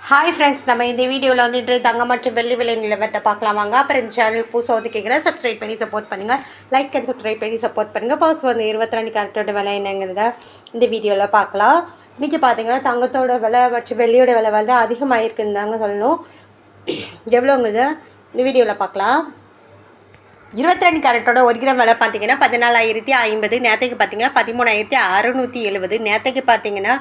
Hi friends, நம்ம இந்த வீடியோவில் வந்து இன்று தங்கம் மற்றும் வெள்ளி விலை நிலவரத்தை பார்க்கலாம் வாங்க. அப்புறம் இந்த சேனல் புதுசாக வந்து கேட்குறேன், சப்ஸ்கிரைப் பண்ணி சப்போர்ட் பண்ணுங்கள். லைக் அண்ட் சப்ஸ்கிரைப் பண்ணி சப்போர்ட் பண்ணுங்கள். ஃபர்ஸ்ட் வந்து 22 கேரட்டோட விலை என்னங்கிறத இந்த வீடியோவில் பார்க்கலாம். இன்றைக்கி பார்த்தீங்கன்னா தங்கத்தோட விலை மற்றும் வெள்ளியோட விலை வந்து அதிகமாகிருக்குன்னு தாங்க சொல்லணும். எவ்வளோங்குது இந்த வீடியோவில் பார்க்கலாம். 22 கேரட்டோட 1 கிராம் விலை பார்த்தீங்கன்னா 14,050. நேற்றுக்கு பார்த்தீங்கன்னா 13,670. நேற்றுக்கு பார்த்தீங்கன்னா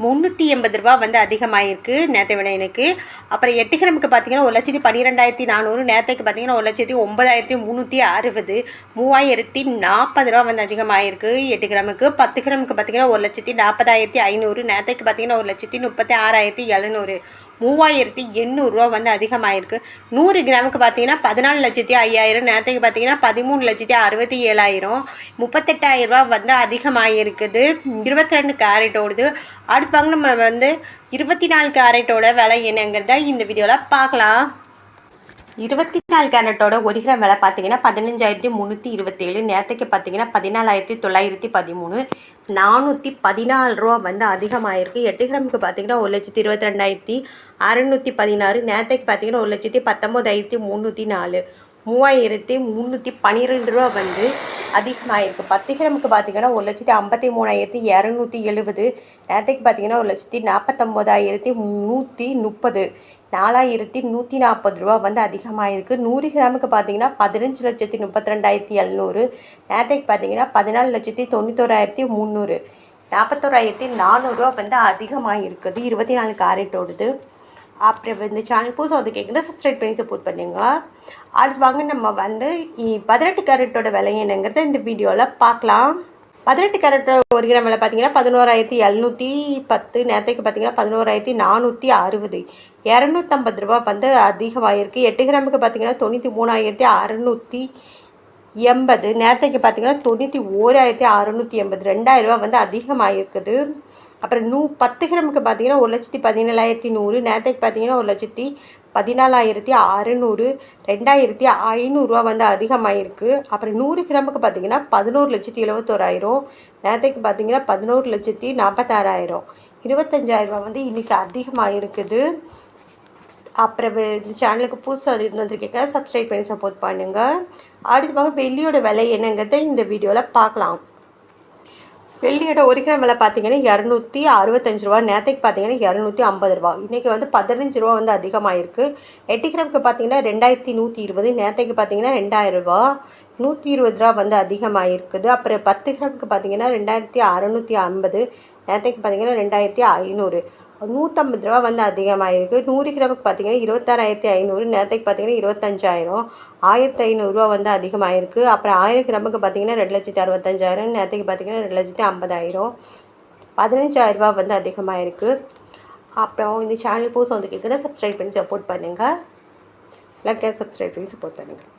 380 ரூபா வந்து அதிகமாகிருக்கு நேற்று விட எனக்கு. அப்புறம் 8 கிராமுக்கு பார்த்தீங்கன்னா 1,12,400. நேற்றுக்கு பார்த்தீங்கன்னா 1,09,360. 3,040 ரூபா வந்து அதிகமாகிருக்கு 8 கிராமுக்கு. 10 கிராமுக்கு பார்த்தீங்கன்னா 1,40,500. நேற்றுக்கு பார்த்தீங்கன்னா 1,36,700. 3,800 ரூபா வந்து அதிகமாகிருக்கு. 100 கிராமுக்கு பார்த்தீங்கன்னா 14,05,000. நேற்றுக்கு பார்த்தீங்கன்னா 13,67,000. 38,000 ரூபா வந்து அதிகமாகிருக்குது 22 கேரட்டோடுது. அடுத்து வாங்க நம்ம வந்து 24 கேரட்டோட விலை என்னங்கிறத இந்த வீடியோவில் பார்க்கலாம். 24 கேரட்டோட 1 கிராம் விலை பார்த்தீங்கன்னா 15,327. நேற்றுக்கு பார்த்தீங்கன்னா 14,913. 414 ரூபா வந்து அதிகமாகிருக்கு. 8 கிராமுக்கு பார்த்தீங்கன்னா 1,22,616. நேற்றுக்கு பார்த்தீங்கன்னா 1,19,304. 3,312 ரூபா வந்து அதிகமாகிருக்கு. 10 கிராமுக்கு பார்த்தீங்கன்னா 1,53,270. நேற்றுக்கு பார்த்தீங்கன்னா 1,49,130. 4,140 ரூபா வந்து அதிகமாகிருக்கு. 100 கிராமுக்கு பார்த்தீங்கன்னா 15,32,700. நேற்றுக்கு பார்த்தீங்கன்னா 14,91,300. 41,400 ரூபா வந்து அதிகமாகிருக்குது 24 கேரட்டோடுது. அப்புறம் இந்த சேனல் புதுசாக வந்து கேட்குறது சப்ஸ்கிரைப் பண்ணி சப்போர்ட் பண்ணுங்க. அடுத்து வாங்க நம்ம வந்து 18 கேரட்டோட விலை என்னங்கிறத இந்த வீடியோவில் பார்க்கலாம். 18 கேரட்டோட 1 கிராம் விலை பார்த்தீங்கன்னா 11,710. நேற்றுக்கு பார்த்தீங்கன்னா 11,460. 250 ரூபா வந்து அதிகமாகிருக்கு. 8 கிராமுக்கு பார்த்தீங்கன்னா 93,680. நேற்றுக்கு பார்த்தீங்கன்னா 91,680. 2,000 ரூபா வந்து அதிகமாகிருக்குது. அப்புறம் 10 கிராமுக்கு பார்த்தீங்கன்னா 1,17,100. நேற்றுக்கு பார்த்தீங்கன்னா 1,14,600. 2,500 ரூபா வந்து அதிகமாகிருக்கு. அப்புறம் 100 கிராமுக்கு பார்த்தீங்கன்னா 11,71,000. நேற்றுக்கு பார்த்தீங்கன்னா 11,46,000. 25,000 ரூபா வந்து இன்றைக்கி அதிகமாக இருக்குது. அப்புறம் இந்த சேனலுக்கு புதுசாக வந்துருக்கீங்க, சப்ஸ்கிரைப் பண்ணி சப்போர்ட் பண்ணுங்கள். அடுத்து பார்க்க வெள்ளியோட விலை என்னங்கிறத இந்த வீடியோவில் பார்க்கலாம். வெள்ளியோட 1 கிராம் விலை பார்த்தீங்கன்னா 265 ரூபா. நேற்றுக்கு பார்த்தீங்கன்னா 250 ரூபா. இன்றைக்கி வந்து 15 ரூபா வந்து அதிகமாகிருக்கு. 8 கிராமுக்கு பார்த்தீங்கன்னா 2,120. நேற்றுக்கு பார்த்தீங்கன்னா 2,000 ரூபா. 120 ரூபா வந்து அதிகமாகிருக்குது. அப்புறம் 10 கிராமுக்கு பார்த்தீங்கன்னா 2,650. நேற்றுக்கு பார்த்தீங்கன்னா 2,500. 150 ரூபா வந்து அதிகமாகிருக்கு. 100 கிராமுக்கு பார்த்தீங்கன்னா 26,500. நேற்றுக்கு பார்த்தீங்கன்னா 25,000. 1,500 ரூபா வந்து அதிகமாகிருக்கு. அப்புறம் 1000 கிராமுக்கு பார்த்தீங்கன்னா 2,65,000. நேற்றுக்கு பார்த்தீங்கன்னா 2,50,000. 15,000 ரூபா வந்து அதிகமாகிருக்கு. அப்புறம் இந்த சேனல் புதுசாக வந்து கேட்குறேன், சப்ஸ்கிரைப் பண்ணி சப்போர்ட் பண்ணுங்கள். லைக் சப்ஸ்கிரைப் பண்ணி சப்போர்ட் பண்ணுங்கள்.